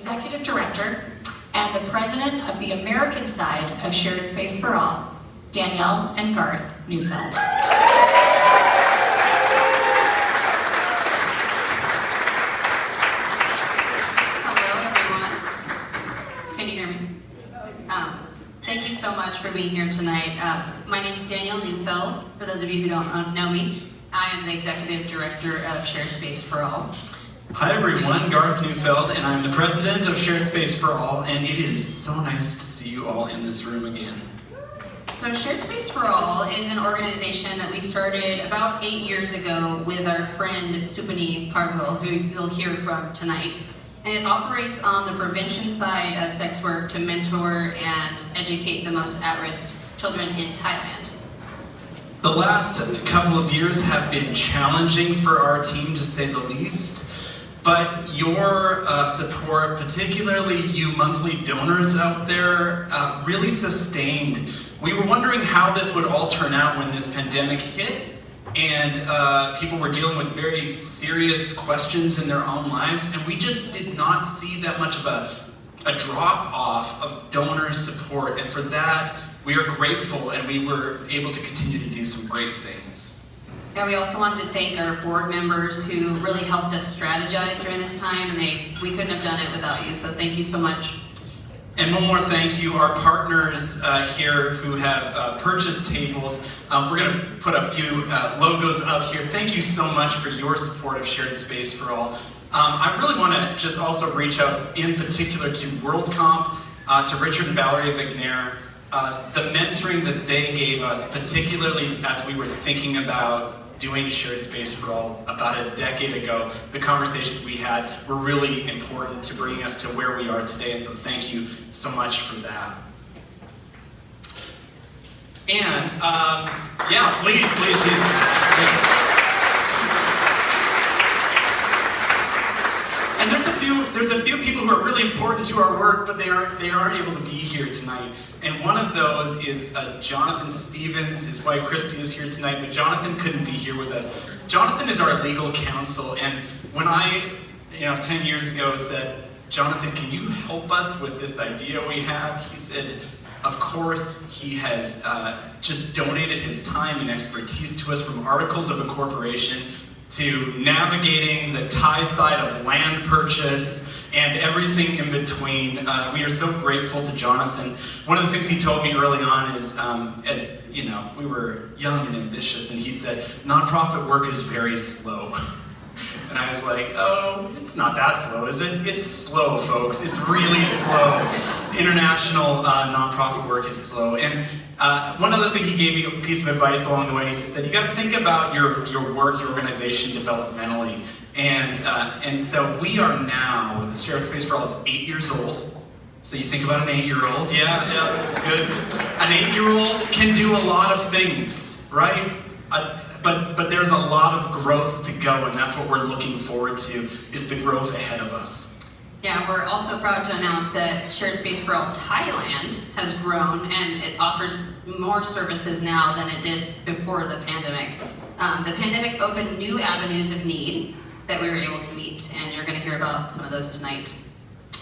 Executive Director and the President of the American side of Shared Space for All, Danielle and Garth Neufeld. Thank you so much for being here tonight. My name is Danielle Neufeld. For those of you who don't know me, I am the Executive Director of Shared Space for All. Hi everyone, Garth Neufeld, and I'm the President of Shared Space for All, and it is so nice to see you all in this room again. So Shared Space for All is an organization that we started about 8 years ago with our friend Supani Parghil, who you'll hear from tonight. And it operates on the prevention side of sex work to mentor and educate the most at-risk children in Thailand. The last couple of years have been challenging for our team, to say the least, but your support, particularly you monthly donors out there, really sustained. We were wondering how this would all turn out when this pandemic hit, and people were dealing with very serious questions in their own lives, and we just did not see that much of a drop-off of donor support, and for that, we are grateful, and we were able to continue to do some great things. And we also wanted to thank our board members who really helped us strategize during this time, and we couldn't have done it without you, so thank you so much. And one more thank you, our partners here who have purchased tables. We're going to put a few logos up here. Thank you so much for your support of Shared Space for All. I really want to just also reach out in particular to WorldComp, to Richard and Valerie Vignair, the mentoring that they gave us, particularly as we were thinking about doing Shared Space for All about a decade ago. The conversations we had were really important to bringing us to where we are today, and so thank you so much for that. And, yeah, please. And there's a few people who are really important to our work, but they aren't able to be here tonight. And one of those is Jonathan Stevens. His wife Christy is here tonight, but Jonathan couldn't be here with us. Jonathan is our legal counsel, and when I, 10 years ago said, Jonathan, can you help us with this idea we have? He said, of course. He has just donated his time and expertise to us, from articles of incorporation to navigating the Thai side of land purchase and everything in between. We are so grateful to Jonathan. One of the things he told me early on is, as we were young and ambitious, and he said, nonprofit work is very slow. And I was like, oh, it's not that slow, is it? It's slow, folks. It's really slow. International nonprofit work is slow. And one other thing he gave me, a piece of advice along the way, he said, you got to think about your work, your organization developmentally. And so we are now, the Shared Space for All is 8 years old. So you think about an 8-year-old, yeah, that's good. An 8-year-old can do a lot of things, right? But there's a lot of growth to go, and that's what we're looking forward to, is the growth ahead of us. Yeah, we're also proud to announce that Shared Space for All Thailand has grown, and it offers more services now than it did before the pandemic. The pandemic opened new avenues of need that we were able to meet, and you're going to hear about some of those tonight.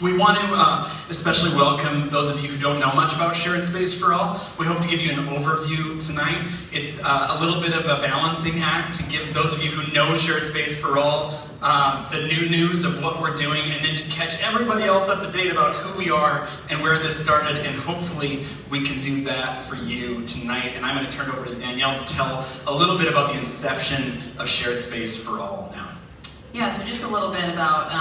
We want to especially welcome those of you who don't know much about Shared Space for All. We hope to give you an overview tonight. It's a little bit of a balancing act to give those of you who know Shared Space for All the new news of what we're doing, and then to catch everybody else up to date about who we are and where this started, and hopefully we can do that for you tonight. And I'm going to turn it over to Danielle to tell a little bit about the inception of Shared Space for All now. Yeah, so just a little bit about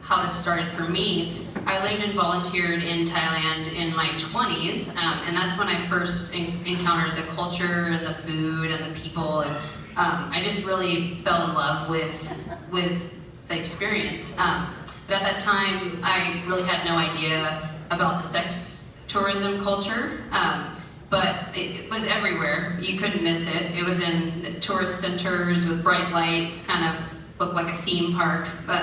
how this started for me. I lived and volunteered in Thailand in my 20s, and that's when I first encountered the culture and the food and the people, and I just really fell in love with the experience. But at that time, I really had no idea about the sex tourism culture, but it was everywhere. You couldn't miss it. It was in the tourist centers with bright lights, kind of looked like a theme park, but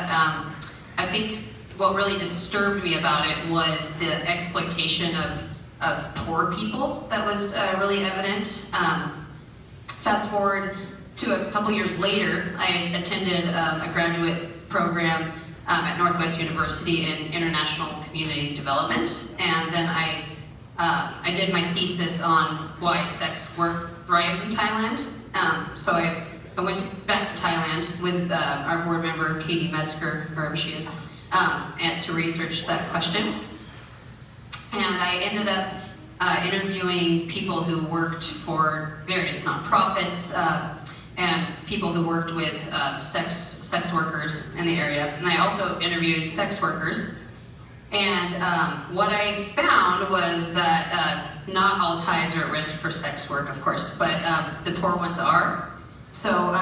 I think what really disturbed me about it was the exploitation of poor people that was really evident. Fast forward to a couple years later, I attended a graduate program at Northwest University in International Community Development. And then I did my thesis on why sex work thrives in Thailand. So I went back to Thailand with our board member, Katie Metzger, wherever she is, and to research that question. And I ended up interviewing people who worked for various nonprofits and people who worked with sex workers in the area. And I also interviewed sex workers. And what I found was that not all Thais are at risk for sex work, of course, but the poor ones are. So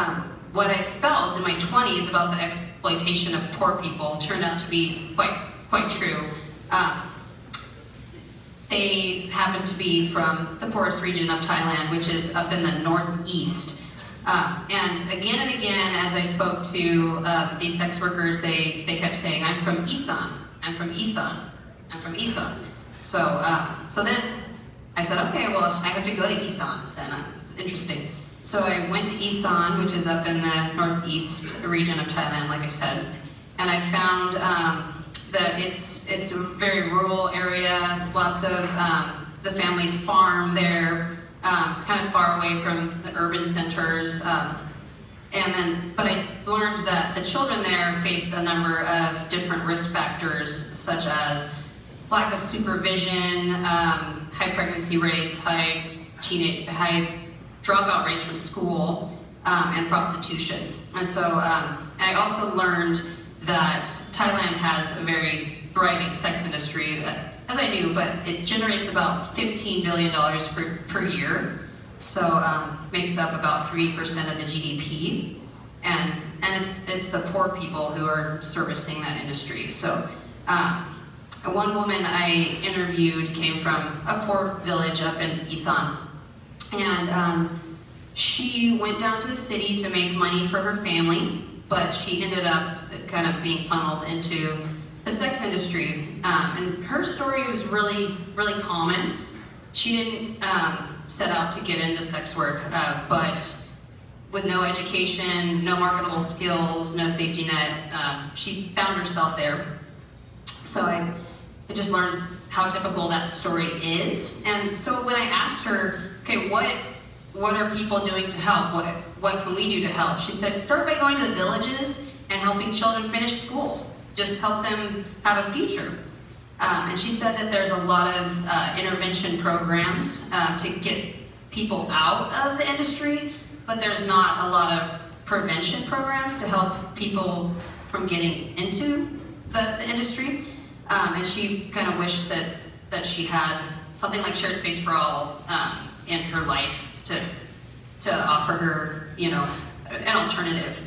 what I felt in my 20s about the exploitation of poor people turned out to be quite true. They happen to be from the poorest region of Thailand, which is up in the northeast. And again, as I spoke to these sex workers, they kept saying, I'm from Isan, I'm from Isan, I'm from Isan. So then I said, okay, well, I have to go to Isan then. It's interesting. So I went to Isan, which is up in the northeast region of Thailand, like I said, and I found that it's a very rural area. Lots of the families farm there. It's kind of far away from the urban centers. But I learned that the children there faced a number of different risk factors, such as lack of supervision, high pregnancy rates, high dropout rates from school, and prostitution. And so I also learned that Thailand has a very thriving sex industry, as I knew, but it generates about $15 billion per year. So makes up about 3% of the GDP. And it's the poor people who are servicing that industry. So one woman I interviewed came from a poor village up in Isan. And she went down to the city to make money for her family, but she ended up kind of being funneled into the sex industry. And her story was really, really common. She didn't set out to get into sex work, but with no education, no marketable skills, no safety net, she found herself there. So I just learned how typical that story is. And so when I asked her, okay, what are people doing to help? What can we do to help? She said, start by going to the villages and helping children finish school. Just help them have a future. And she said that there's a lot of intervention programs to get people out of the industry, but there's not a lot of prevention programs to help people from getting into the industry. And she kind of wished that she had something like Shared Space for All in her life to offer her, an alternative.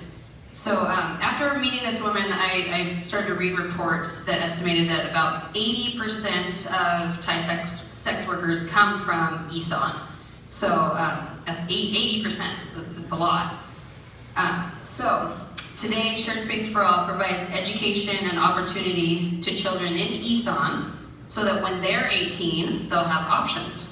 So after meeting this woman, I started to read reports that estimated that about 80% of Thai sex workers come from Isan. So that's 80%, so that's a lot. So today, Shared Space for All provides education and opportunity to children in Isan so that when they're 18, they'll have options.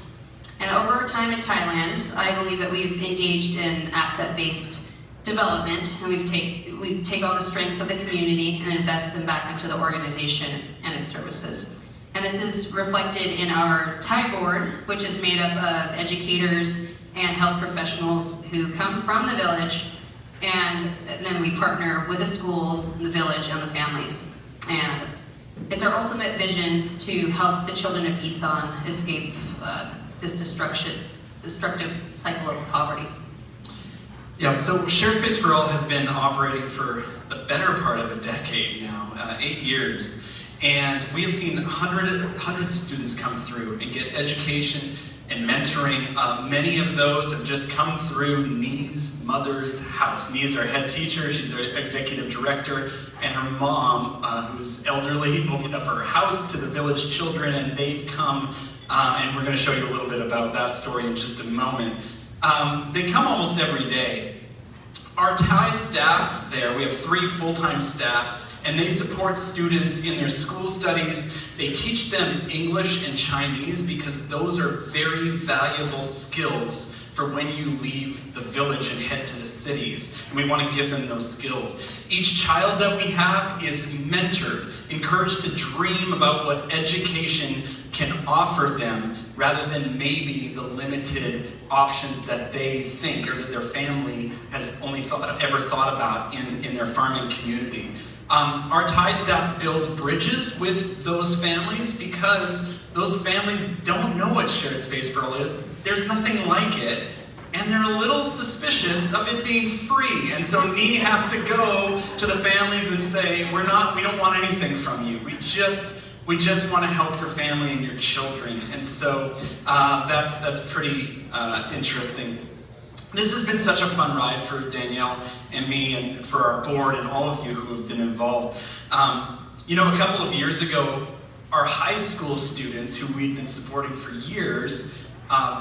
And over our time in Thailand, I believe that we've engaged in asset-based development, and we take all the strengths of the community and invest them back into the organization and its services. And this is reflected in our Thai board, which is made up of educators and health professionals who come from the village, and then we partner with the schools, the village, and the families. And it's our ultimate vision to help the children of Isan escape this destructive cycle of poverty. Yeah, so Shared Space for All has been operating for the better part of a decade now, 8 years. And we have seen hundreds of students come through and get education and mentoring. Many of those have just come through Nee's mother's house. Nee is our head teacher, she's our executive director, and her mom, who's elderly, opened up her house to the village children, and they've come, and we're going to show you a little bit about that story in just a moment. They come almost every day. Our Thai staff there, we have 3 full-time staff, and they support students in their school studies. They teach them English and Chinese because those are very valuable skills for for when you leave the village and head to the cities. And we want to give them those skills. Each child that we have is mentored, encouraged to dream about what education can offer them rather than maybe the limited options that they think or that their family has only ever thought about in their farming community. Our Thai staff builds bridges with those families because those families don't know what shared space for all is. There's nothing like it, and they're a little suspicious of it being free. And so NE has to go to the families and say, we don't want anything from you. We just want to help your family and your children. And so that's pretty interesting. This has been such a fun ride for Danielle and me and for our board and all of you who have been involved. A couple of years ago, our high school students who we'd been supporting for years,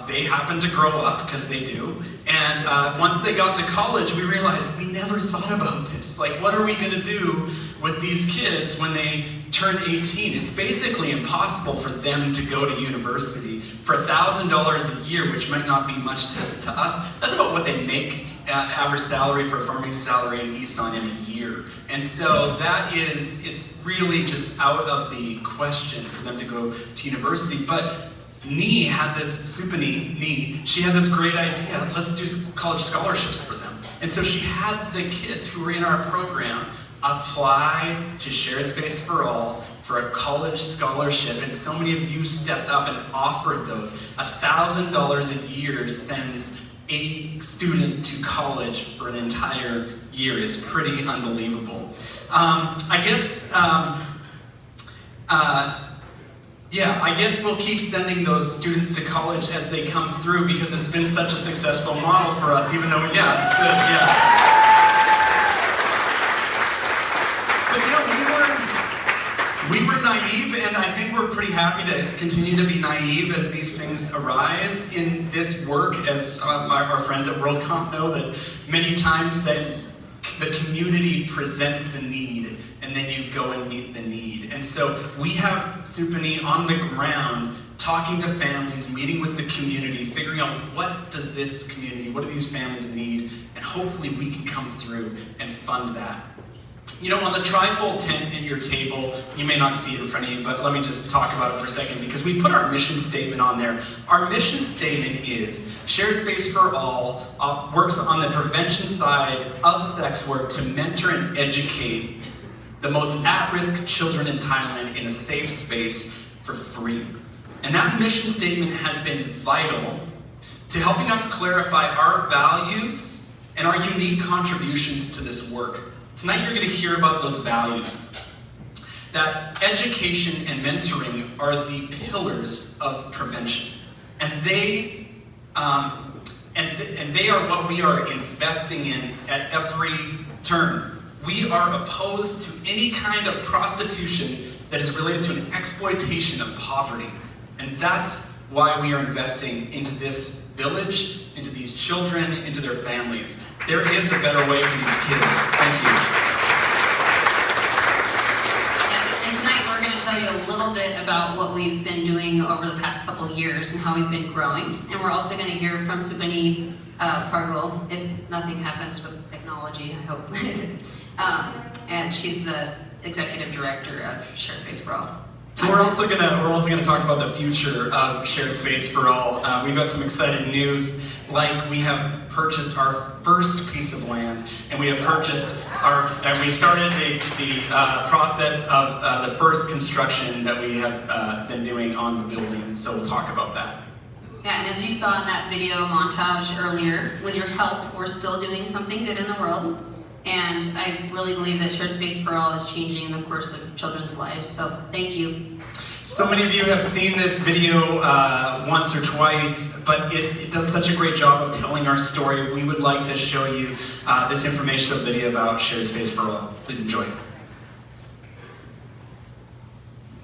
they happened to grow up, because they do, and once they got to college, we realized we never thought about this. Like, what are we going to do with these kids when they turn 18? It's basically impossible for them to go to university for $1,000 a year, which might not be much to us. That's about what they make average salary for a farming salary in Easton in a year. And so it's really just out of the question for them to go to university. But Nee had this, Supani, she had this great idea, let's do college scholarships for them. And so she had the kids who were in our program apply to Shared Space for All for a college scholarship, and so many of you stepped up and offered those. $1,000 a year sends a student to college for an entire year. It's pretty unbelievable. I guess we'll keep sending those students to college as they come through, because it's been such a successful model for us, even though, it's good, But we were naive, and I think we're pretty happy to continue to be naive as these things arise in this work, as our friends at WorldComp know, that many times that the community presents the need, and then you go and meet the need. And so we have Supani on the ground, talking to families, meeting with the community, figuring out what do these families need, and hopefully we can come through and fund that. On the trifold tent at your table, you may not see it in front of you, but let me just talk about it for a second, because we put our mission statement on there. Our mission statement is, Shared Space for All works on the prevention side of sex work to mentor and educate the most at-risk children in Thailand in a safe space for free. And that mission statement has been vital to helping us clarify our values and our unique contributions to this work. Tonight you're going to hear about those values. That education and mentoring are the pillars of prevention. And they are what we are investing in at every turn. We are opposed to any kind of prostitution that is related to an exploitation of poverty. And that's why we are investing into this village, into these children, into their families. There is a better way for these kids. Thank you. And tonight we're going to tell you a little bit about what we've been doing over the past couple of years and how we've been growing. And we're also going to hear from Supani Pargol, if nothing happens with technology, I hope. And she's the executive director of Shared Space for All. We're also gonna talk about the future of Shared Space for All. We've got some exciting news, like we have purchased our first piece of land, and we started the process of the first construction that we have been doing on the building, and so we'll talk about that. Yeah, and as you saw in that video montage earlier, with your help, we're still doing something good in the world. And I really believe that Shared Space for All is changing the course of children's lives, so thank you. So many of you have seen this video once or twice, but it does such a great job of telling our story. We would like to show you this informational video about Shared Space for All. Please enjoy.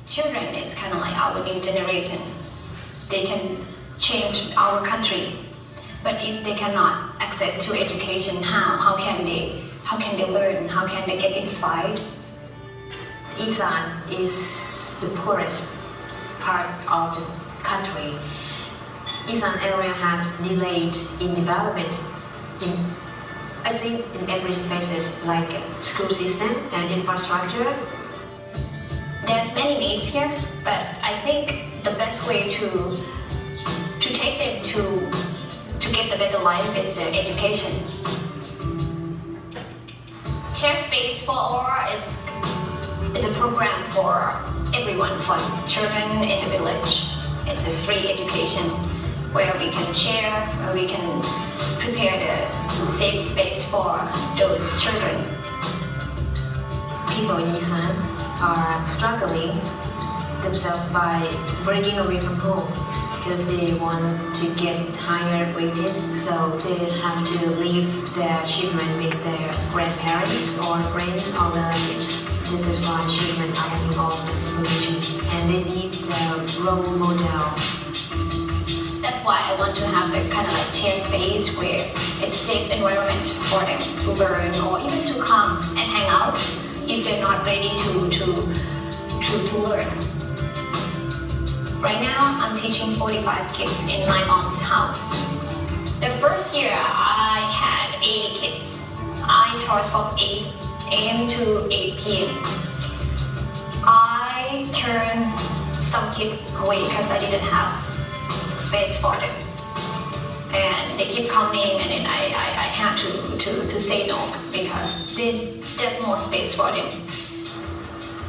Children is kind of like our new generation. They can change our country, but if they cannot access to education, how can they learn? How can they get inspired? Isan is the poorest part of the country. Isan area has delayed in development I think in every phases like school system and infrastructure. There's many needs here, but I think the best way to take them to get the better life is the education. Share Space for All is a program for everyone, for children in the village. It's a free education where we can share, where we can prepare the safe space for those children. People in Isan are struggling themselves by breaking away from home because they want to get higher wages, so they have to leave their children with their grandparents or friends or relatives. This is why children are having all the situation and they need a role model. That's why I want to have a kind of like share space where it's safe environment for them to learn or even to come and hang out if they're not ready to learn. Right now, I'm teaching 45 kids in my mom's house. The first year, I had 80 kids. I taught from 8 a.m. to 8 p.m. I turned some kids away because I didn't have space for them. And they keep coming and then I had to say no because there's more space for them.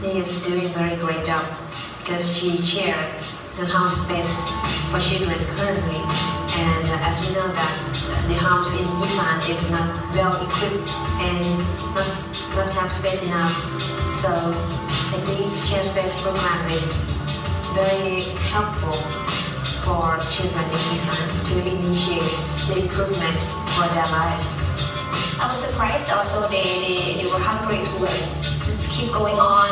She is doing a very great job because she shared the house space for children currently. And as we know that the house in Isan is not well equipped and not have space enough. So I think Share Space program is very helpful for children in Isan to initiate the improvement for their life. I was surprised also they were hungry to learn. Just keep going on,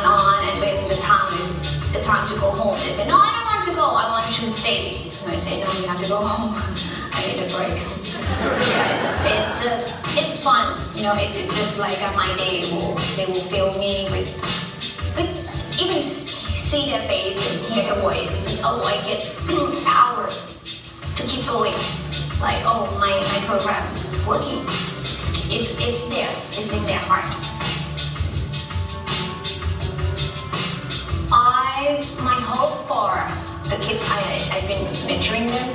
and when the time to go home, they say, no, I don't want to go, I want to stay. And I say, no, you have to go home. I need a break. Yeah, it's fun. It's just like my day. They will fill me with even see their face and hear their voice. It's just, oh, I get power to keep going. Like, oh, my program is working. It's there. It's in their heart. My hope for the kids I've been mentoring them,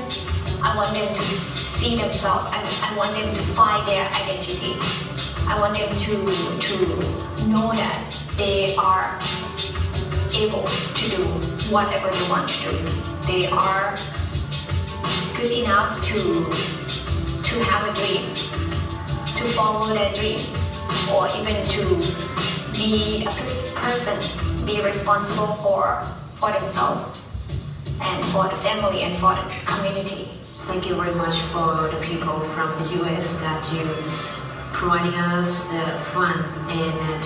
I want them to see themselves. I want them to find their identity. I want them to know that they are able to do whatever they want to do. They are good enough to have a dream, to follow their dream, or even to be a good person, be responsible for themselves and for the family and for the community. Thank you very much for the people from the US that you providing us the fun and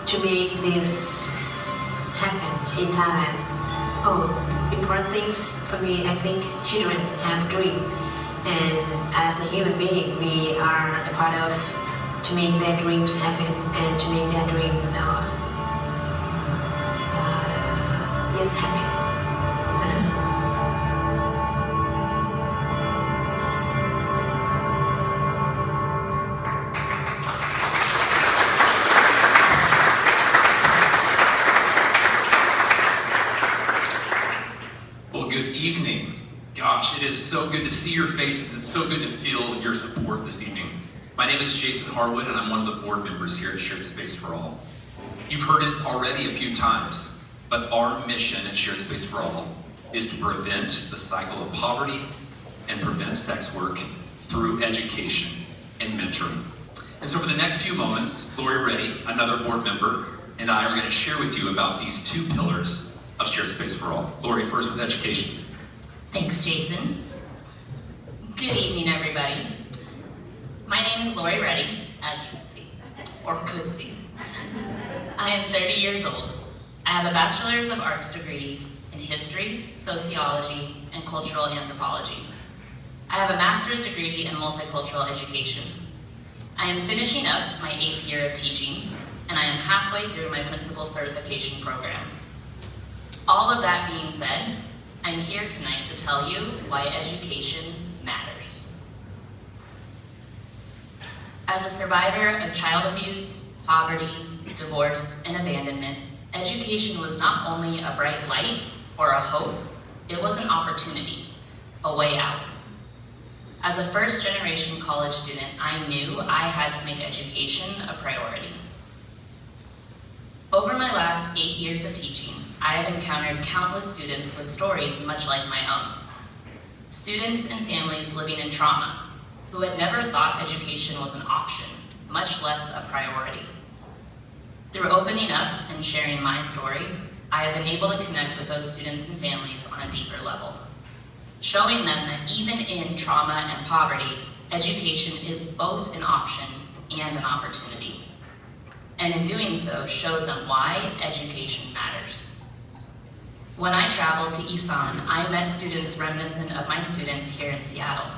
to make this happen in Thailand. Oh, important things for me, I think children have dream, and as a human being we are a part of to make their dreams happen and to make their dream happen. Well, good evening. Gosh, it is so good to see your faces. It's so good to feel your support this evening. My name is Jason Harwood, and I'm one of the board members here at Shared Space for All. You've heard it already a few times, but our mission at Shared Space for All is to prevent the cycle of poverty and prevent sex work through education and mentoring. And so for the next few moments, Lori Reddy, another board member, and I are going to share with you about these two pillars of Shared Space for All. Lori, first with education. Thanks, Jason. Good evening, everybody. My name is Lori Reddy, as you can see, or could see. I am 30 years old. I have a Bachelor's of Arts degrees in History, Sociology, and Cultural Anthropology. I have a Master's degree in Multicultural Education. I am finishing up my 8th year of teaching, and I am halfway through my Principal Certification program. All of that being said, I'm here tonight to tell you why education matters. As a survivor of child abuse, poverty, divorce, and abandonment, education was not only a bright light or a hope, it was an opportunity, a way out. As a first-generation college student, I knew I had to make education a priority. Over my last 8 years of teaching, I have encountered countless students with stories much like my own. Students and families living in trauma, who had never thought education was an option, much less a priority. Through opening up and sharing my story, I have been able to connect with those students and families on a deeper level, showing them that even in trauma and poverty, education is both an option and an opportunity. And in doing so, showed them why education matters. When I traveled to Isan, I met students reminiscent of my students here in Seattle.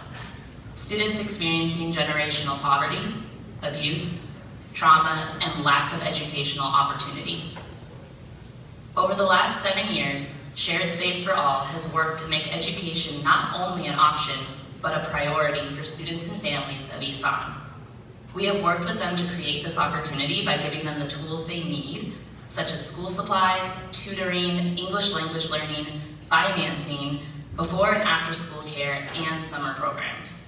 Students experiencing generational poverty, abuse, trauma, and lack of educational opportunity. Over the last 7 years, Shared Space for All has worked to make education not only an option, but a priority for students and families of Isan. We have worked with them to create this opportunity by giving them the tools they need, such as school supplies, tutoring, English language learning, financing, before and after school care, and summer programs.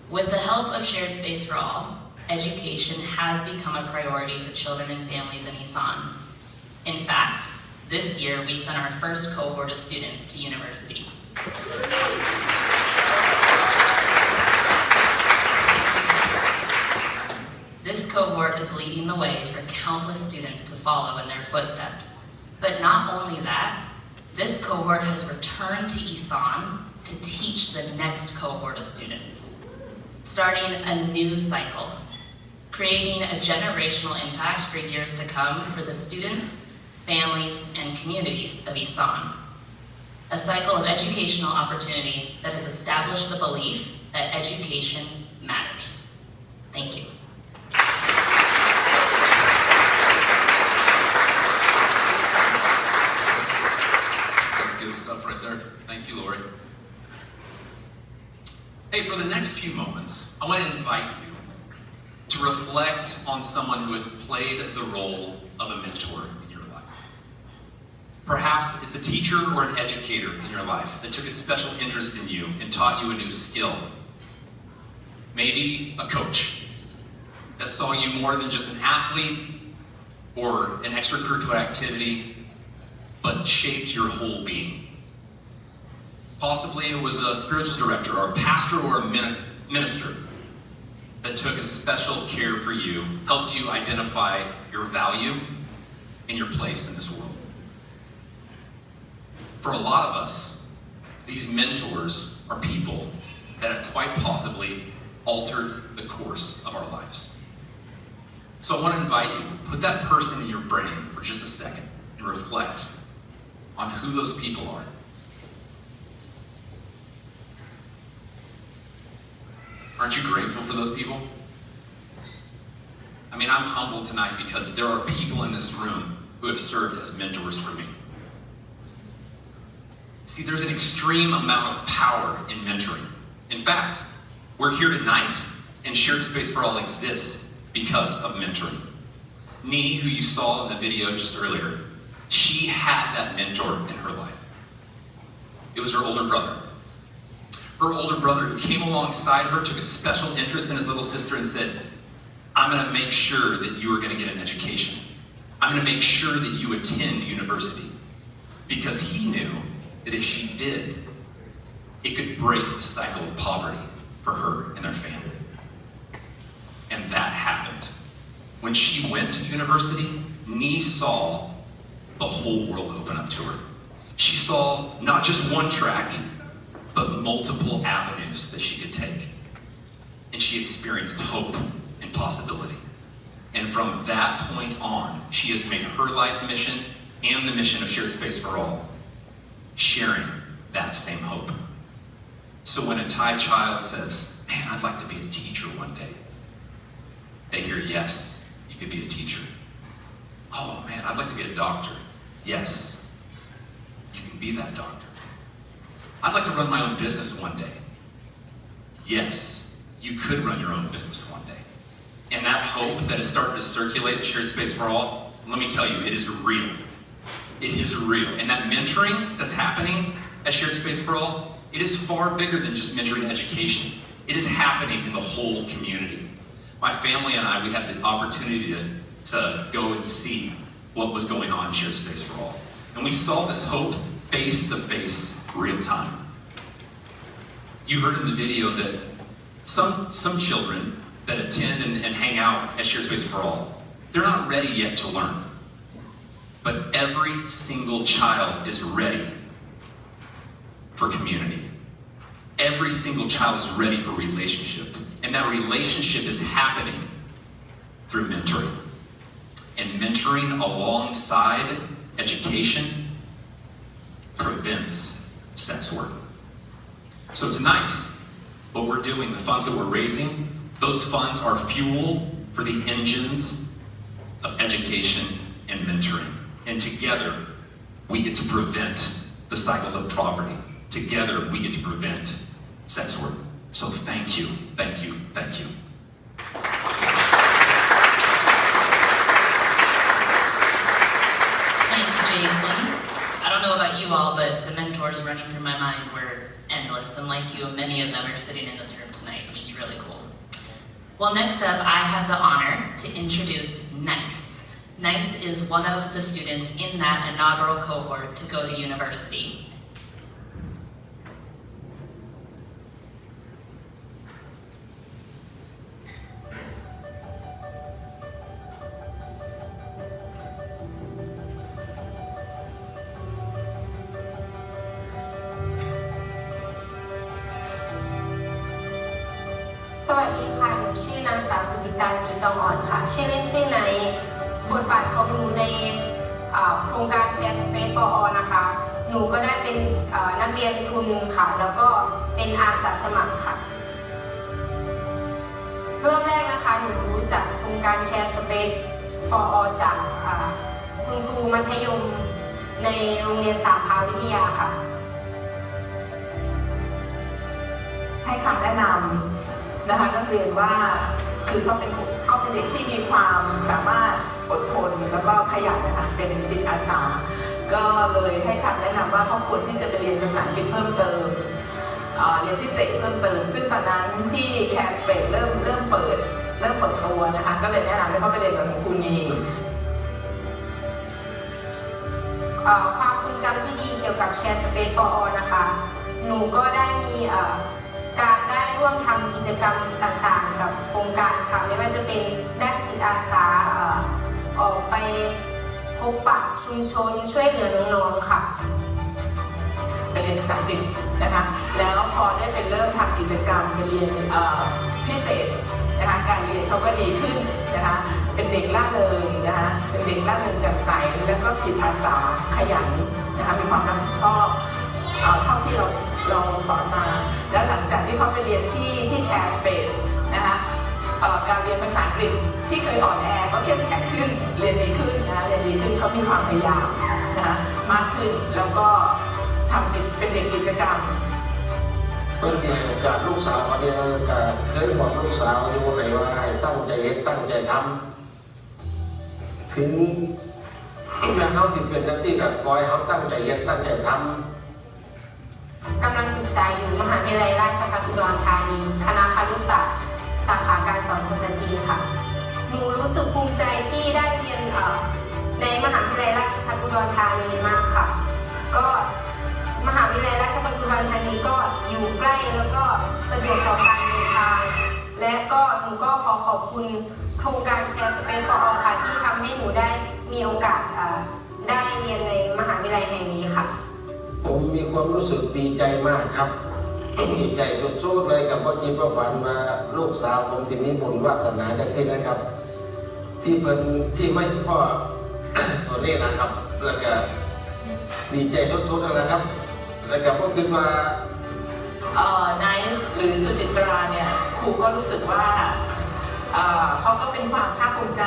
With the help of Shared Space for All, education has become a priority for children and families in Isan. In fact, this year we sent our first cohort of students to university. This cohort is leading the way for countless students to follow in their footsteps. But not only that, this cohort has returned to Isan to teach the next cohort of students, starting a new cycle, creating a generational impact for years to come for the students, families, and communities of Isan. A cycle of educational opportunity that has established the belief that education matters. Thank you. That's good stuff right there. Thank you, Lori. Hey, for the next few moments, I want to invite you to reflect on someone who has played the role of a mentor in your life. Perhaps it's a teacher or an educator in your life that took a special interest in you and taught you a new skill. Maybe a coach that saw you more than just an athlete or an extracurricular activity, but shaped your whole being. Possibly it was a spiritual director or a pastor or a minister that took a special care for you, helped you identify your value and your place in this world. For a lot of us, these mentors are people that have quite possibly altered the course of our lives. So I want to invite you, put that person in your brain for just a second and reflect on who those people are. Aren't you grateful for those people? I mean, I'm humbled tonight because there are people in this room who have served as mentors for me. See, there's an extreme amount of power in mentoring. In fact, we're here tonight, and Shared Space for All exists because of mentoring. Nee, who you saw in the video just earlier, she had that mentor in her life. It was her older brother. Her older brother who came alongside her, took a special interest in his little sister and said, I'm going to make sure that you are going to get an education. I'm going to make sure that you attend university. Because he knew that if she did, it could break the cycle of poverty for her and their family. And that happened. When she went to university, Nee saw the whole world open up to her. She saw not just one track, but multiple avenues that she could take. And she experienced hope and possibility. And from that point on, she has made her life mission and the mission of Shared Space for All, sharing that same hope. So when a Thai child says, man, I'd like to be a teacher one day, they hear, yes, you could be a teacher. Oh man, I'd like to be a doctor. Yes, you can be that doctor. I'd like to run my own business one day. Yes, you could run your own business one day. And that hope that is starting to circulate at Shared Space for All, let me tell you, it is real. It is real. And that mentoring that's happening at Shared Space for All, it is far bigger than just mentoring education. It is happening in the whole community. My family and I, we had the opportunity to go and see what was going on in Shared Space for All. And we saw this hope face to face, real time. You heard in the video that some children that attend and hang out at Shared Space for All, they're not ready yet to learn. But every single child is ready for community. Every single child is ready for relationship. And that relationship is happening through mentoring. And mentoring alongside education prevents sex work. So tonight, what we're doing, the funds that we're raising, those funds are fuel for the engines of education and mentoring. And together, we get to prevent the cycles of poverty. Together, we get to prevent sex work. So thank you, thank you, thank you. Thank you, Jason. I don't know about you all, but the mentors running through my mind were endless. And like you, many of them are sitting in this room tonight, which is really cool. Well, next up, I have the honor to introduce Nice. Nice is one of the students in that inaugural cohort to go to university.สวัสดีค่ะหนูชื่อนางสาวสุจิตาศรีตองอ่อนค่ะชื่อเล่นชื่อไนบทบาทของหนูในโครงการ Share Space for All นะคะหนูก็ได้เป็นนักเรียนทุนค่ะแล้วก็เป็นอาสาสมัครค่ะเริ่มแรกนะคะหนูรู้จักโครงการ Share Space for All จากคุณครูมัธยมในโรงเรียนสามพาวิทยาค่ะให้คำแนะนำนะคะนักเรียนว่าคือเขาเป็นเด็กที่มีความสามารถอดทนแล้วก็ขยันนะคะเป็นจิตอาสาก็เลยให้คำแนะนำว่าเขาควรที่จะไปเรียนภาษาอังกฤษเพิ่มเติมเรียนพิเศษเพิ่มเติมซึ่งตอนนั้นที่แชร์สเปซเริ่มเปิดตัวนะคะก็เลยแนะนำให้เขาไปเรียนกับคุณนีความทรงจำที่ดีเกี่ยวกับ Share Space for All นะคะหนูก็ได้มีการได้ร่วมทำกิจกรรมต่างๆกับโครงการค่ะไม่ว่าจะเป็นด้านจิตอาสาออกไปพบปะชุมชนช่วยเหลือน้องๆค่ะไปเรียนภาษาอังกฤษนะคะแล้วพอได้เป็นเริ่มทำกิจกรรมไปเรียนพิเศษนะคะการเรียนเขาก็ดีขึ้นนะคะเป็นเด็กร่าเริงนะคะเป็นเด็กร่าเริงแจ่มใสแล้วก็จิตอาสาขยันนะคะมีความรับผิดชอบเท่าที่เราสอนมาแล้วหลังจากที่เขาไปเรียนที่แชร์สเปซนะคะการเรียนภาษาอังกฤษที่เคยอ่อนแอก็เข้มแข็งขึ้นเรียนดีขึ้นนะคะเรียนดีขึ้นเขามีความพยายามนะคะมากขึ้นแล้วก็ทำเป็นเด็กกิจกรรมเพื่อนที่ให้โอกาสลูกสาวมาเรียนโอกาสเคยบอกลูกสาวอยู่ไหนว่าให้ตั้งใจเฮ็ดตั้งใจทำถึงแม้เขาติดเป็นนักที่กับคอยเขาตั้งใจเฮ็ดตั้งใจทำกำลังศึกษาอยู่มหาวิทยาลัยราชภัฏอุดรธานีคณะครุศาสตร์สาขาการสอนภาษาจีนค่ะหนูรู้สึกภูมิใจที่ได้เรียนในมหาวิทยาลัยราชภัฏอุดรธานีมากค่ะก็มหาวิทยาลัยราชภัฏอุดรธานีก็อยู่ใกล้แล้วก็สะดวกต่อการเดินทางและก็หนูก็ขอบคุณโครงการ Share Space for All ค่ะที่ทำให้หนูได้มีโอกาสได้เรียนในมหาวิทยาลัยแห่งนี้ค่ะผมมีความรู้สึกดีใจมากครับดีใจสุดๆเลยกับพ่อคิดว่าฝันว่าลูกสาวผมที่นี้บุญวาสนาจากที่นะครับที่เพิ่นที่ไม่พ่อ ตัวนี้นะครับแล้วก็ดีใจสุดๆนะครับแล้วก็พ่อคิดว่าไนซ์หรือสุจิตราเนี่ยครูก็รู้สึกว่าเขาก็เป็นความภาคภูมิใจ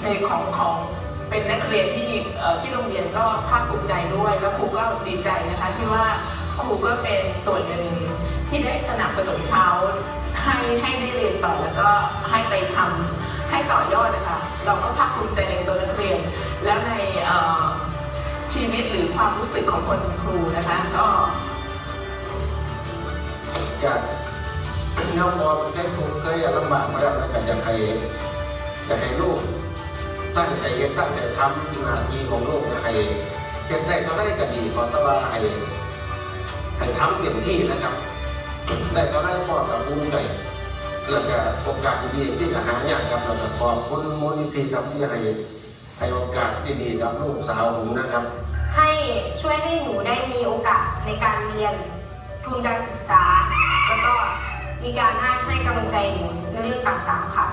ในของ เป็นนักเรียนที่มีที่โรงเรียนก็ภาคภูมิใจด้วยแล้วครูก็ดีใจนะคะที่ว่าครูก็เป็นส่วนหนึ่งที่ได้สนับสนุนเขาให้ได้เรียนต่อแล้วก็ให้ไปทำให้ต่อยอดนะคะเราก็ภาคภูมิใจในตัวนักเรียนแล้วในชีวิตหรือความรู้สึกของคนครูนะคะก็จากเงาพอให้ครูเคยลำบากมาแล้วนะอยากให้ลูกตั้งใจเรียนตั้งใจทำหน้าที่ของลูกนะให้เก็บได้ก็ได้ก็ดีเพราะว่าให้ทำเต็มที่นะครับได้ก็ได้พ่อกับภูมิใจแล้วก็โอกาสดีๆที่จะหายากครับแล้วก็ขอบคุณมูลนิธิครับที่ให้โอกาสดีๆกับลูกสาวผมนะครับให้ช่วยให้หนูได้มีโอกาสในการเรียนทุนการศึกษาแล้วก็มีการให้กำลังใจหนูในเรื่องต่างๆค่ะ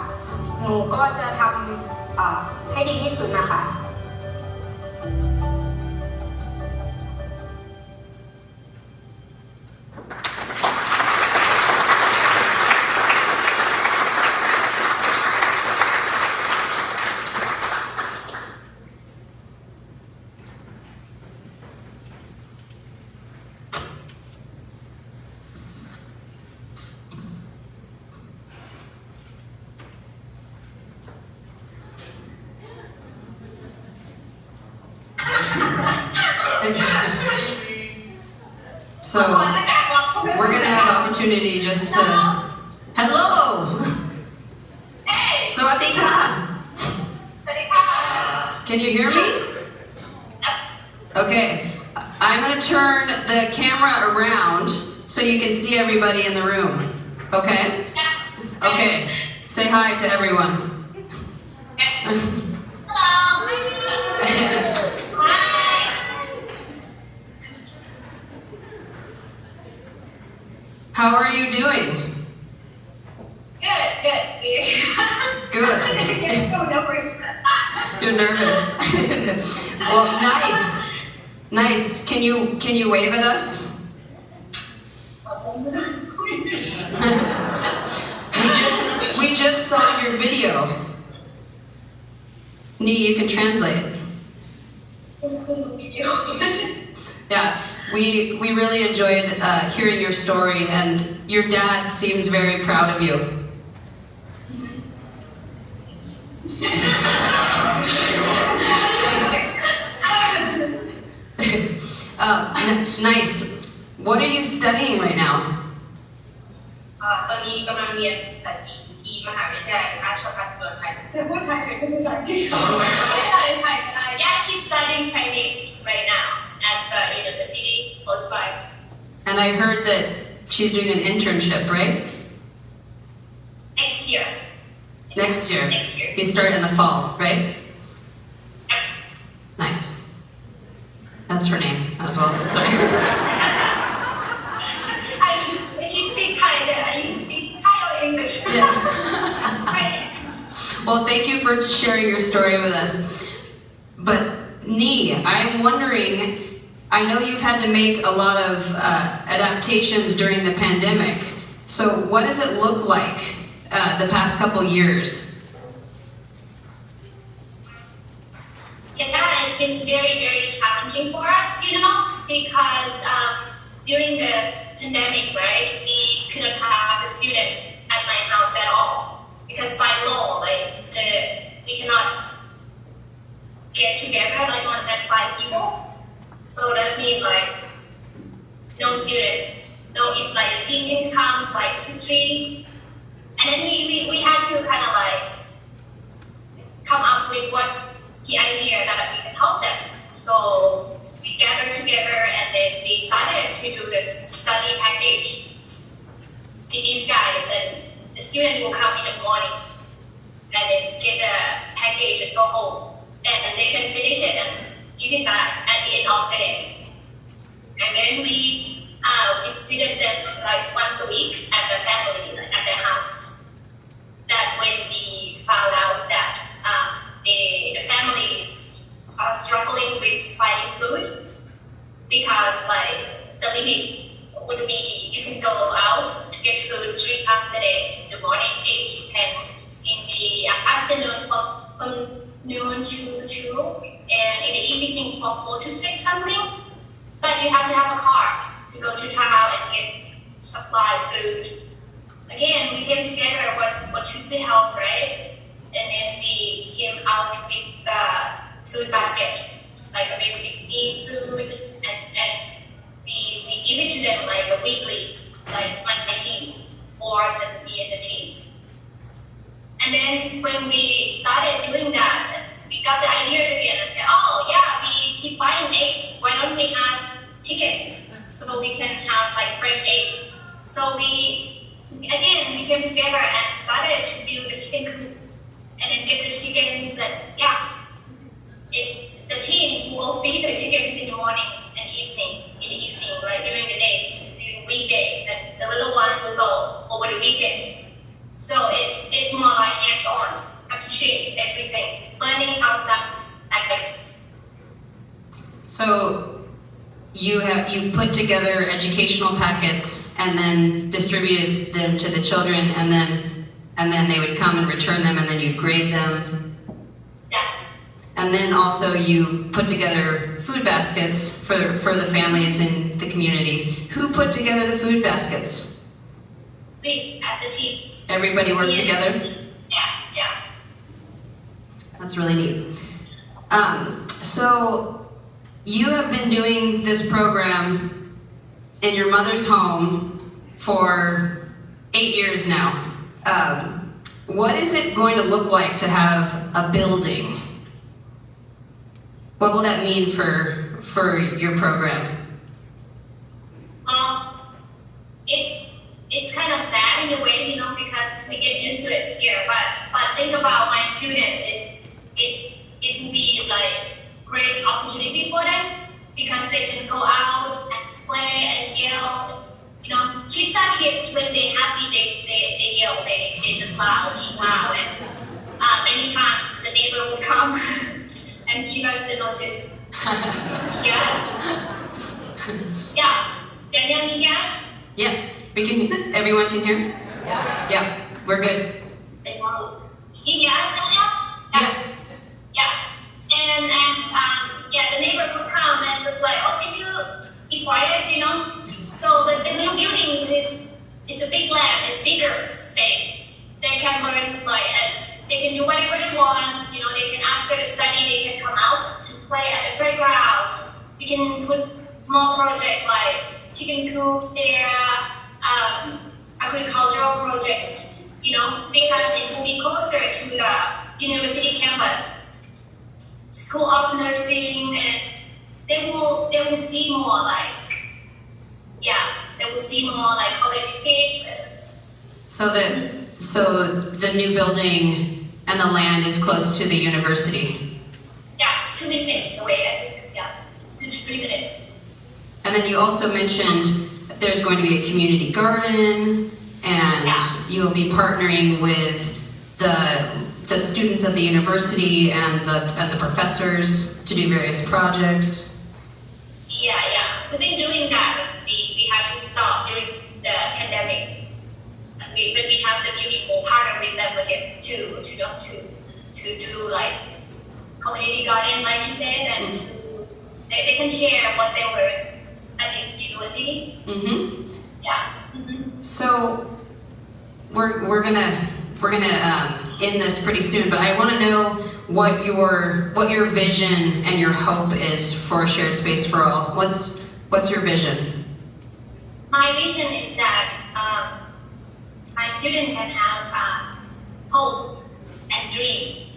หนูก็จะทำให้ดีที่สุดนะคะ So we're gonna have the opportunity just to hello. Hey. Sawadika. Can you hear me? Okay. I'm gonna turn the camera around so you can see everybody in the room. Okay? Okay. Say hi to everyone. Hello. How are you doing? Good. Good. I'm so nervous. You're nervous. Well, nice. Can you wave at us? we just saw your video. Nee, you can translate. Yeah, we really enjoyed hearing your story, and your dad seems very proud of you. Nice. What are you studying right now? ตอนนี้กำลังเรียนภาษาจีนที่มหาวิทยาลัยราชภัฏเมืองไทยแต่พูดไทยเป็นภาษาอังกฤษไม่ได้ไทย Yeah, she's studying Chinese right now at the university close by. And I heard that she's doing an internship, right? Next year. Next year. Next year. You start in the fall, right? Nice. That's her name as well. Sorry. When she speaks Thai, I said, you speak Thai or English? Yeah. Well, thank you for sharing your story with us. But Nee, I'm wondering, I know you've had to make a lot of adaptations during the pandemic. So what does it look like the past couple years? Yeah, it's been very, very challenging for us, because during the pandemic, right, we couldn't have the student at my house at all. Because by law, we cannot get together more than 5 people. So that means no students, no the team can come 2, 3. And then we had to kind of come up with what the idea that we can help them. So we gathered together and then we started to do the study package with these guys, and the student will come in the morning and then get a package and go home, and they can finish it and give it back at the end of the day. And then we visited them once a week at the family, at their house. That when we found out that the families are struggling with finding food, because the limit would be you can go out to get food 3 times a day, in the morning 8 to 10, in the afternoon from noon to 2, and in the evening from 4 to 6 something. But you have to have a car to go to town and get supply food. Again, we came together, what should we help, right? And then we came out with the food basket, like a basic need food, and we give it to them like a weekly, like my teens, boards and me and the teens. And then when we started doing that, we got the idea again and said, oh yeah, we keep buying eggs. Why don't we have chickens so we can have like fresh eggs? So we came together and started to build the chicken coop, and then get the chickens, and the teens will feed the chickens in the morning and evening, like during the days, during weekdays, and the little one will go over the weekend. So it's more like hands-on, have to change everything, learning outside aspect. So you put together educational packets and then distributed them to the children, and then they would come and return them, and then you grade them. Yeah. And then also you put together food baskets for the families in the community. Who put together the food baskets? We as a team. Everybody worked together? Yeah. That's really neat. So you have been doing this program in your mother's home for 8 years now. What is it going to look like to have a building? What will that mean for your program? It's kind of sad in a way, because we get used to it here. But think about my student, it would be like great opportunity for them, because they can go out and play and yell. Kids are kids. When they're happy, they yell. They just loud, and many times the neighbor would come and give us the notice. Yes. Yeah. Daniel, yes. Yes, we can. Everyone can hear? Yeah, we're good. Yes, Daniel? Yes. Yeah. And the neighbor would come and just like, oh, can you be quiet, So the new building it's a big land, it's bigger space. They can learn and they can do whatever they want, they can after the study, they can come out and play at the playground. We can put more projects like chicken coops there, agricultural projects, because it will be closer to the university campus. School of nursing, and they will see more college kids. So the new building and the land is close to the university. Yeah, 2 minutes away, I think. Yeah, 2 to 3 minutes. And then you also mentioned that there's going to be a community garden, and you'll be partnering with the students at the university and the professors to do various projects. Yeah. We've been doing that. We had to stop during the pandemic. And when we have the building, we'll partner with them again to do like community garden, like you said, and they can share what they learned at the universities. Mm-hmm. Yeah. So we're gonna end this pretty soon, but I want to know what your vision and your hope is for Shared Space for All. What's your vision? My vision is that my student can have hope and dream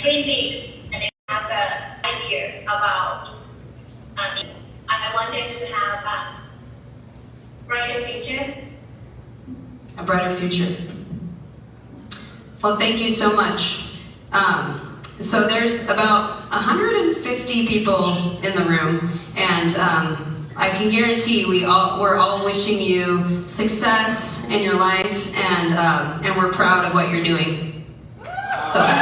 big, and they have the idea about. I want them to have a brighter future. A brighter future. Well, thank you so much. So there's about 150 people in the room, and I can guarantee we're all wishing you success in your life, and we're proud of what you're doing. So I'm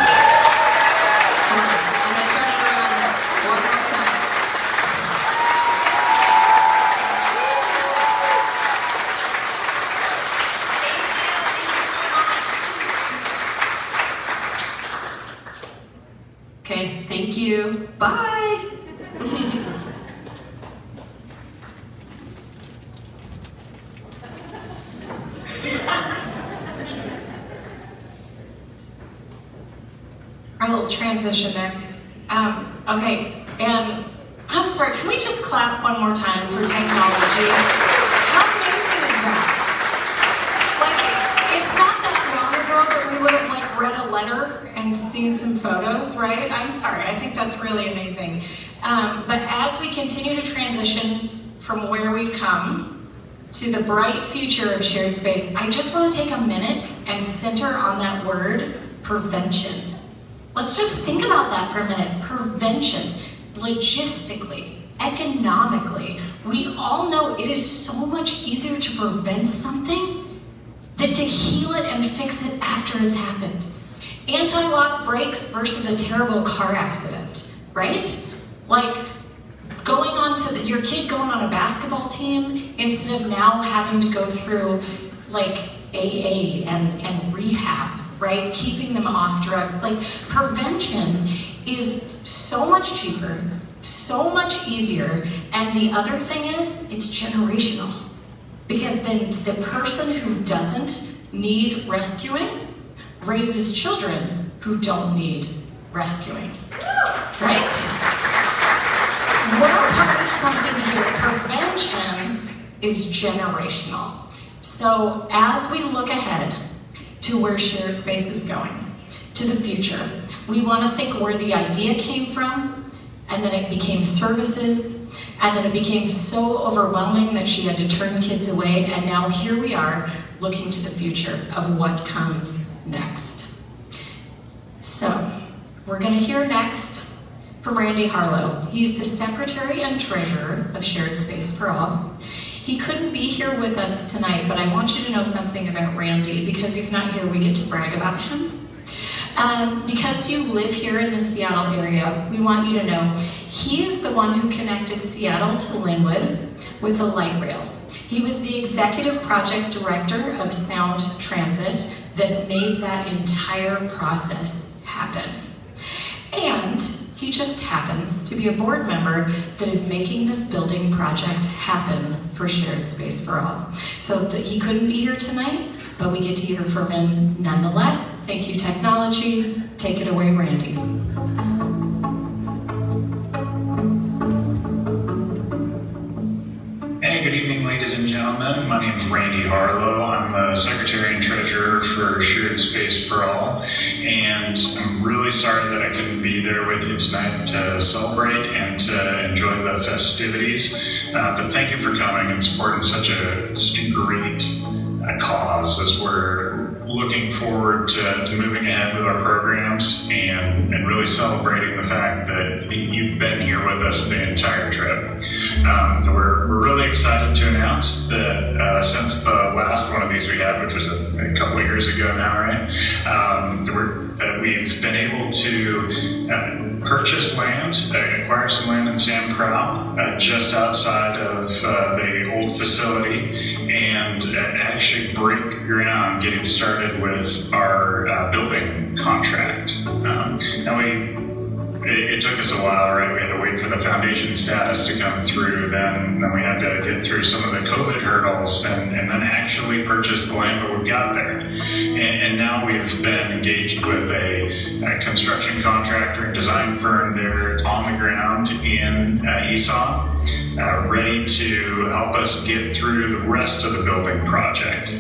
gonna turn it around one more time. Okay, little transition there. Okay, and I'm sorry, can we just clap one more time for technology? How amazing is that? Like, it's not that long ago that we would have like read a letter and seen some photos, right? I'm sorry, I think that's really amazing. But as we continue to transition from where we've come to the bright future of shared space, I just want to take a minute and center on that word, prevention. Let's just think about that for a minute. Prevention, logistically, economically, we all know it is so much easier to prevent something than to heal it and fix it after it's happened. Anti-lock brakes versus a terrible car accident, right? Like going on to your kid going on a basketball team instead of now having to go through like AA and rehab, right? Keeping them off drugs. Like prevention is so much cheaper, so much easier, and the other thing is it's generational. Because then the person who doesn't need rescuing raises children who don't need rescuing, right? What our partners want to hear, prevention is generational. So as we look ahead to where shared space is going, to the future, we want to think where the idea came from, and then it became services, and then it became so overwhelming that she had to turn kids away, and now here we are looking to the future of what comes next. So, we're going to hear next from Randy Harlow. He's the Secretary and Treasurer of Shared Space for All. He couldn't be here with us tonight, but I want you to know something about Randy. Because he's not here, we get to brag about him. Because you live here in the Seattle area, we want you to know he is the one who connected Seattle to Linwood with a light rail. He was the executive project director of Sound Transit that made that entire process happen. And he just happens to be a board member that is making this building project happen for Shared Space for All. So he couldn't be here tonight, but we get to hear from him nonetheless. Thank you, technology. Take it away, Randy. Hey, good evening, ladies and gentlemen. My name is Randy Harlow. I'm the Secretary and Treasurer for Shared Space for All, and I'm really sorry that I couldn't be there with you tonight to celebrate and to enjoy the festivities. But thank you for coming and supporting such a great cause as we're looking forward to moving ahead with our programs and really celebrating the fact that you've been here with us the entire trip. So we're really excited to announce that since the last one of these we had, which was a couple of years ago now, right? That we've been able to purchase land, acquire some land in Sam Crow, just outside of the old facility, and actually break ground getting started with our building contract. It took us a while, right? We had to wait for the foundation status to come through, then we had to get through some of the COVID hurdles and then actually purchase the land, but we got there. And now we've been engaged with a construction contractor and design firm there on the ground in Esau, ready to help us get through the rest of the building project.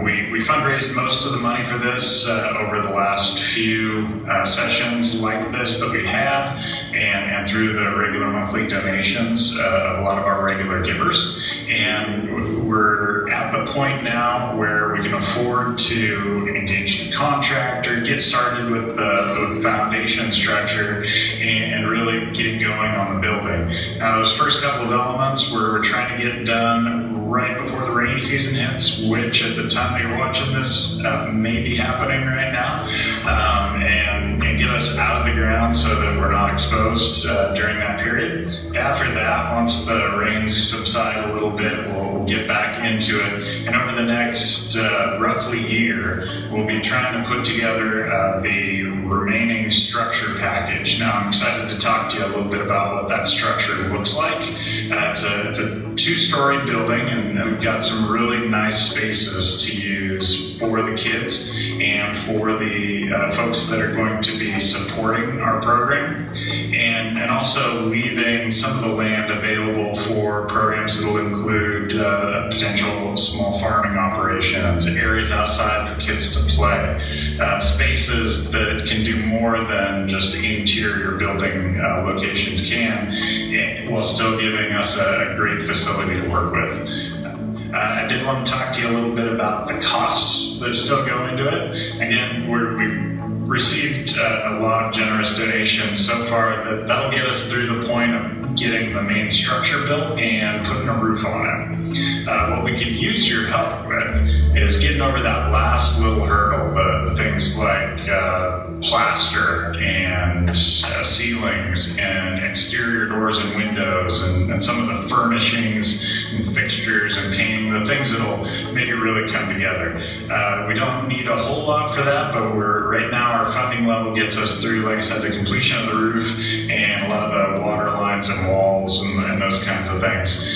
We fundraised most of the money for this over the last few sessions like this that we had, and through the regular monthly donations of a lot of our regular givers. And we're at the point now where we can afford to engage the contractor, get started with the foundation structure, and really get going on the building. Now, those first couple of elements we're trying to get done right before the rainy season hits, which at the time you're watching this may be happening right now, and get us out of the ground so that we're not exposed during that period. After that, once the rains subside a little bit, we'll get back into it, and over the next roughly year, we'll be trying to put together the remaining structure package. Now, I'm excited to talk to you a little bit about what that structure looks like. It's a two-story building, and we've got some really nice spaces to use for the kids and for the the folks that are going to be supporting our program, and also leaving some of the land available for programs that will include potential small farming operations, areas outside for kids to play, spaces that can do more than just interior building locations can, while still giving us a great facility to work with. I did want to talk to you a little bit about the costs that still go into it. Again, we've received a lot of generous donations so far that'll get us through the point of getting the main structure built and putting a roof on it. What we could use your help with is getting over that last little hurdle, the things like plaster and ceilings and exterior doors and windows and some of the furnishings and fixtures and painting, the things that'll maybe really come together. We don't need a whole lot for that, but right now our funding level gets us through, like I said, the completion of the roof and a lot of the water lines and walls and those kinds of things,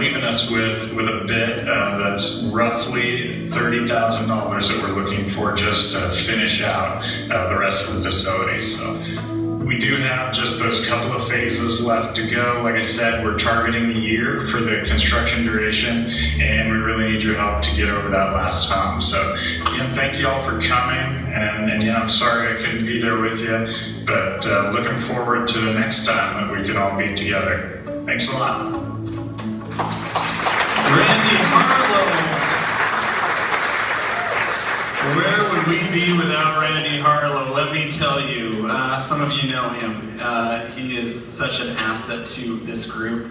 leaving us with a bid that's roughly $30,000 that we're looking for just to finish out the rest of the facility. So we do have just those couple of phases left to go. Like I said, we're targeting a year for the construction duration, and we really need your help to get over that last hump. So again, thank you all for coming, and yeah, I'm sorry I couldn't be there with you, but looking forward to the next time that we can all be together. Thanks a lot. Randy Harlow. Where would we be without Randy Harlow? Let me tell you, some of you know him. He is such an asset to this group.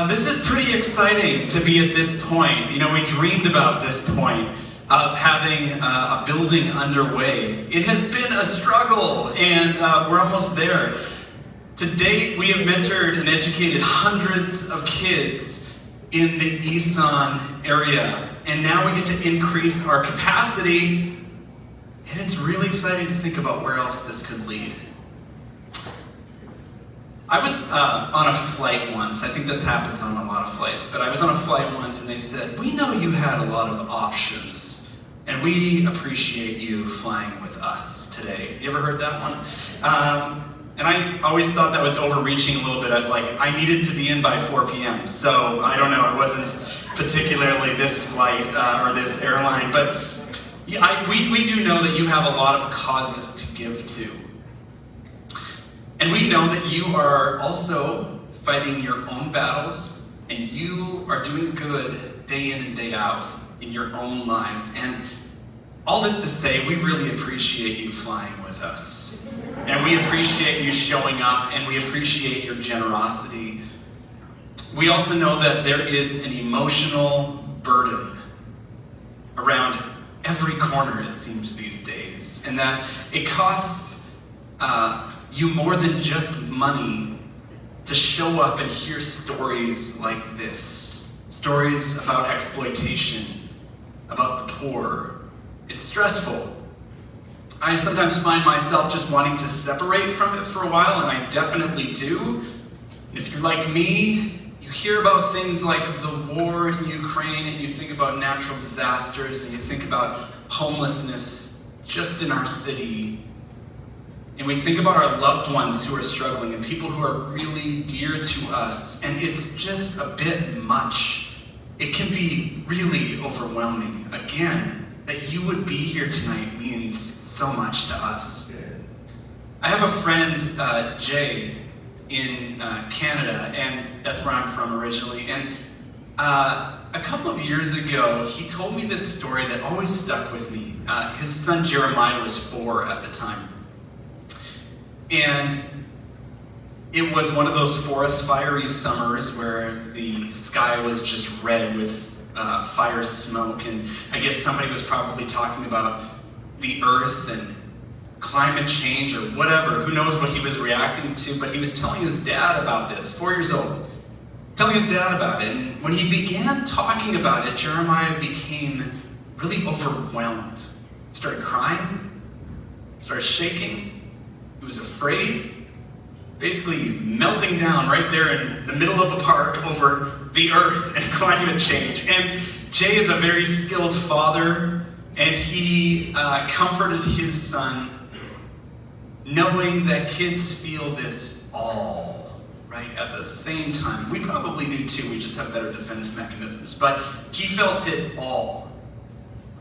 This is pretty exciting to be at this point. You know, we dreamed about this point of having a building underway. It has been a struggle, and we're almost there. To date, we have mentored and educated hundreds of kids in the Isan area, and now we get to increase our capacity, and it's really exciting to think about where else this could lead. I was on a flight once. I think this happens on a lot of flights, but I was on a flight once and they said, "We know you had a lot of options, and we appreciate you flying with us today." You ever heard that one? And I always thought that was overreaching a little bit. I was like, I needed to be in by 4 p.m. So I don't know, it wasn't particularly this flight or this airline, but we do know that you have a lot of causes to give to. And we know that you are also fighting your own battles, and you are doing good day in and day out in your own lives. And all this to say, we really appreciate you flying with us. And we appreciate you showing up, and we appreciate your generosity. We also know that there is an emotional burden around every corner, it seems, these days, and that it costs you more than just money to show up and hear stories like this. Stories about exploitation, about the poor. It's stressful. I sometimes find myself just wanting to separate from it for a while, and I definitely do. If you're like me, you hear about things like the war in Ukraine, and you think about natural disasters, and you think about homelessness just in our city. And we think about our loved ones who are struggling and people who are really dear to us, and it's just a bit much. It can be really overwhelming. Again, that you would be here tonight means so much to us. I have a friend, Jay, in Canada, and that's where I'm from originally, and a couple of years ago, he told me this story that always stuck with me. His son Jeremiah was 4 at the time. And it was one of those forest fiery summers where the sky was just red with fire smoke, and I guess somebody was probably talking about the earth and climate change or whatever. Who knows what he was reacting to, but he was telling his dad about this, 4 years old, telling his dad about it. And when he began talking about it, Jeremiah became really overwhelmed. Started crying, started shaking. He was afraid, basically melting down right there in the middle of a park over the earth and climate change. And Jay is a very skilled father, And he comforted his son, knowing that kids feel this all, right, at the same time. We probably do too, we just have better defense mechanisms. But he felt it all.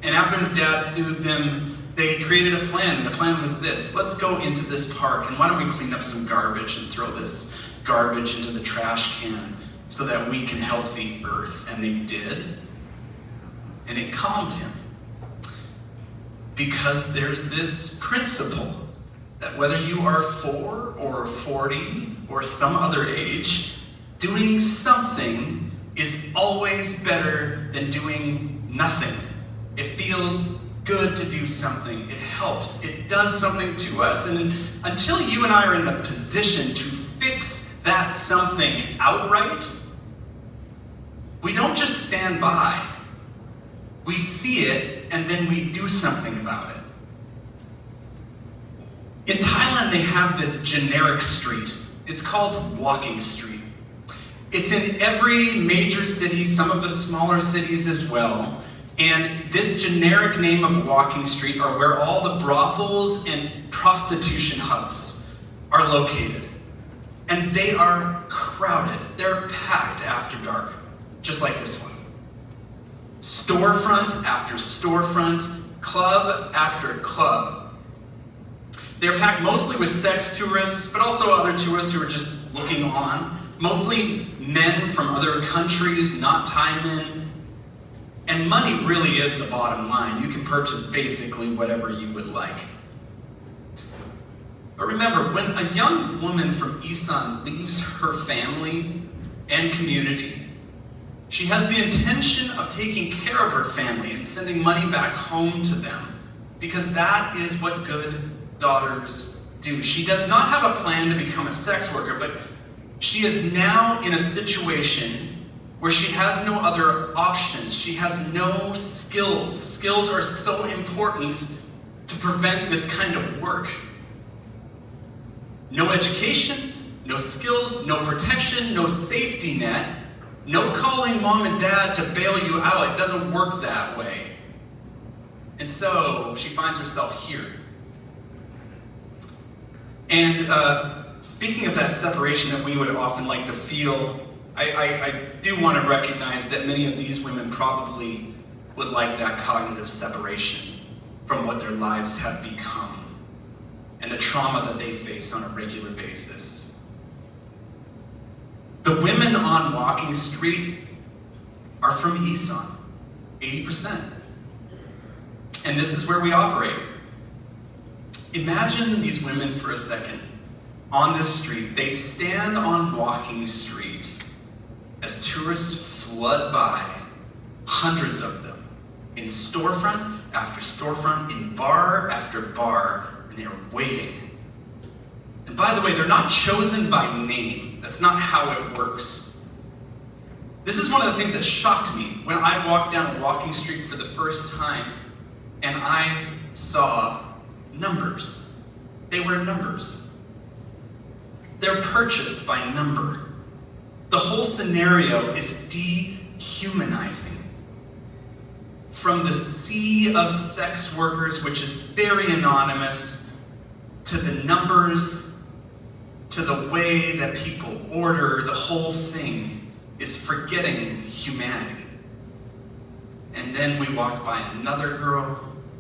And after his dad soothed him, they created a plan. The plan was this: let's go into this park, and why don't we clean up some garbage and throw this garbage into the trash can so that we can help the earth. And they did. And it calmed him. Because there's this principle that whether you are 4 or 40 or some other age, doing something is always better than doing nothing. It feels good to do something. It helps. It does something to us. And until you and I are in a position to fix that something outright, we don't just stand by. We see it, and then we do something about it. In Thailand, they have this generic street. It's called Walking Street. It's in every major city, some of the smaller cities as well. And this generic name of Walking Street are where all the brothels and prostitution hubs are located. And they are crowded. They're packed after dark, just like this one. Storefront after storefront, club after club. They're packed mostly with sex tourists, but also other tourists who are just looking on. Mostly men from other countries, not Thai men. And money really is the bottom line. You can purchase basically whatever you would like. But remember, when a young woman from Isan leaves her family and community, she has the intention of taking care of her family and sending money back home to them, because that is what good daughters do. She does not have a plan to become a sex worker, but she is now in a situation where she has no other options. She has no skills. Skills are so important to prevent this kind of work. No education, no skills, no protection, no safety net. No calling mom and dad to bail you out. It doesn't work that way. And so she finds herself here. And speaking of that separation that we would often like to feel, I do want to recognize that many of these women probably would like that cognitive separation from what their lives have become and the trauma that they face on a regular basis. The women on Walking Street are from Isan, 80%. And this is where we operate. Imagine these women for a second on this street. They stand on Walking Street as tourists flood by, hundreds of them, in storefront after storefront, in bar after bar, and they're waiting. And by the way, they're not chosen by name. That's not how it works. This is one of the things that shocked me when I walked down Walking Street for the first time and I saw numbers. They were numbers. They're purchased by number. The whole scenario is dehumanizing. From the sea of sex workers, which is very anonymous, to the numbers, to the way that people order, the whole thing is forgetting humanity. And then we walk by another girl,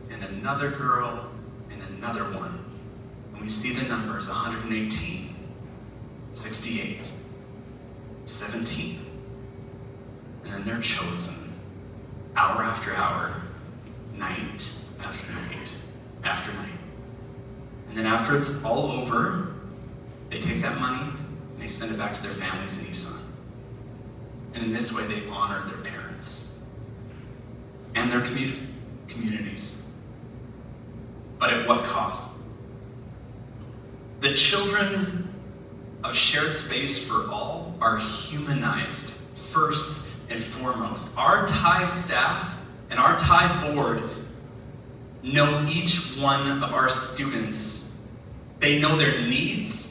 and another girl, and another one. And we see the numbers, 118, 68, 17. And then they're chosen, hour after hour, night after night after night. And then after it's all over, they take that money and they send it back to their families in Isan. And in this way, they honor their parents and their communities. But at what cost? The children of shared space for all are humanized first and foremost. Our Thai staff and our Thai board know each one of our students. They know their needs.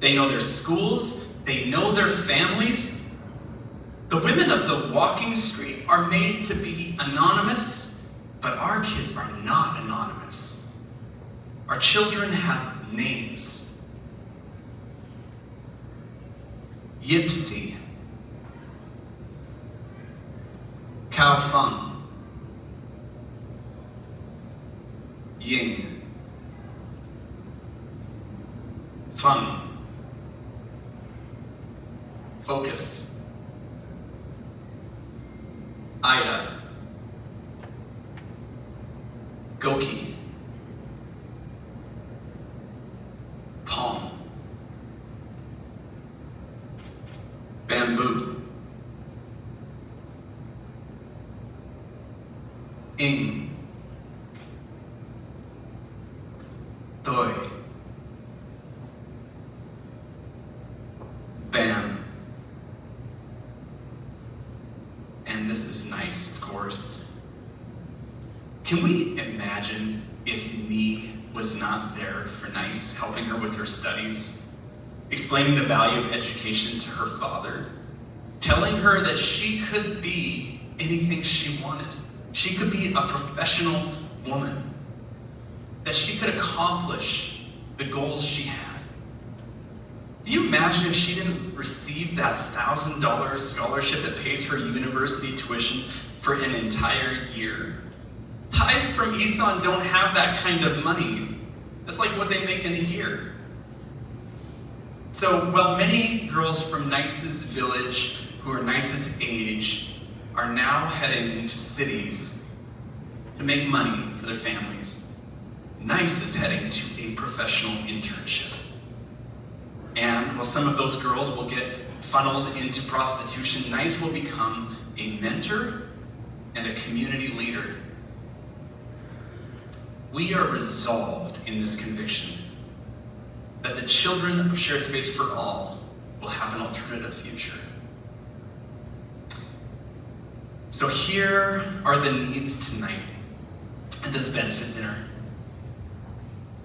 They know their schools, they know their families. The women of the Walking Street are made to be anonymous But our kids are not anonymous. Our children have names. Yipsy, Cao Feng, Ying, Feng, Focus, Ida, Goki, Palm, Bamboo, Ing, Doi, Bam, and this is nice, of course. Can we imagine if Nee was not there for Nice, helping her with her studies, explaining the value of education to her father, telling her that she could be anything she wanted. She could be a professional woman, that she could accomplish the goals she had. Can you imagine if she didn't receive that $1,000 scholarship that pays her university tuition for an entire year? Tithes from Isan don't have that kind of money. That's like what they make in a year. So while many girls from Nice's village who are Nice's age are now heading into cities to make money for their families, Nice is heading to a professional internship. And while some of those girls will get funneled into prostitution, Nice will become a mentor and a community leader. We are resolved in this conviction that the children of Shared Space for All will have an alternative future. So here are the needs tonight at this benefit dinner.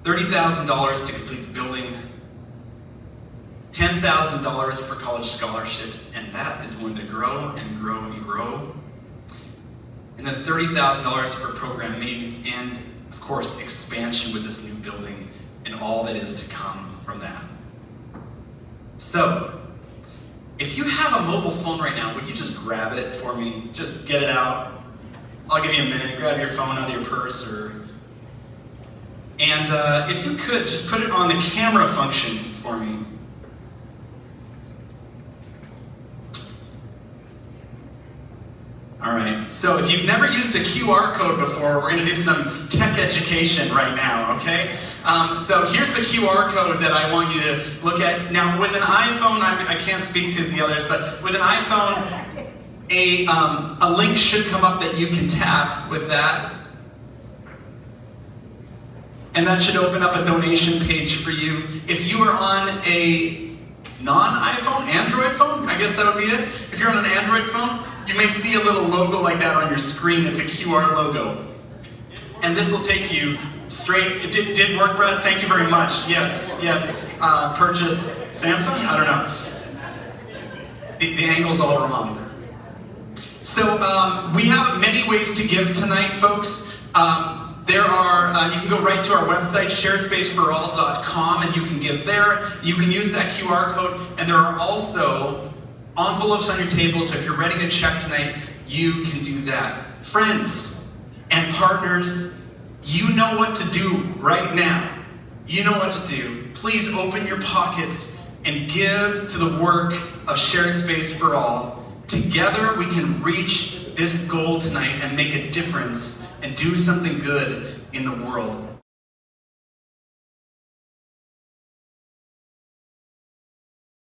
$30,000 to complete the building, $10,000 for college scholarships, and that is going to grow and grow and grow. And then $30,000 for program maintenance and, of course, expansion with this new building and all that is to come from that. So, if you have a mobile phone right now, would you just grab it for me? Just get it out. I'll give you a minute. Grab your phone out of your purse, and if you could, just put it on the camera function for me. All right, so if you've never used a QR code before, we're going to do some tech education right now, okay? So here's the QR code that I want you to look at. Now, with an iPhone, I can't speak to the others, but with an iPhone, a link should come up that you can tap with that. And that should open up a donation page for you. If you are on a non-iPhone, Android phone, I guess that would be it. If you're on an Android phone, you may see a little logo like that on your screen. It's a QR logo. And this will take you straight. It did work, Brad? Thank you very much. Yes. Purchase Samsung? I don't know. The angle's all wrong. So we have many ways to give tonight, folks. You can go right to our website, sharedspaceforall.com, and you can give there. You can use that QR code, and there are also envelopes on your table, so if you're writing a check tonight, you can do that. Friends and partners, you know what to do right now. You know what to do. Please open your pockets and give to the work of Shared Space for All. Together, we can reach this goal tonight and make a difference and do something good in the world.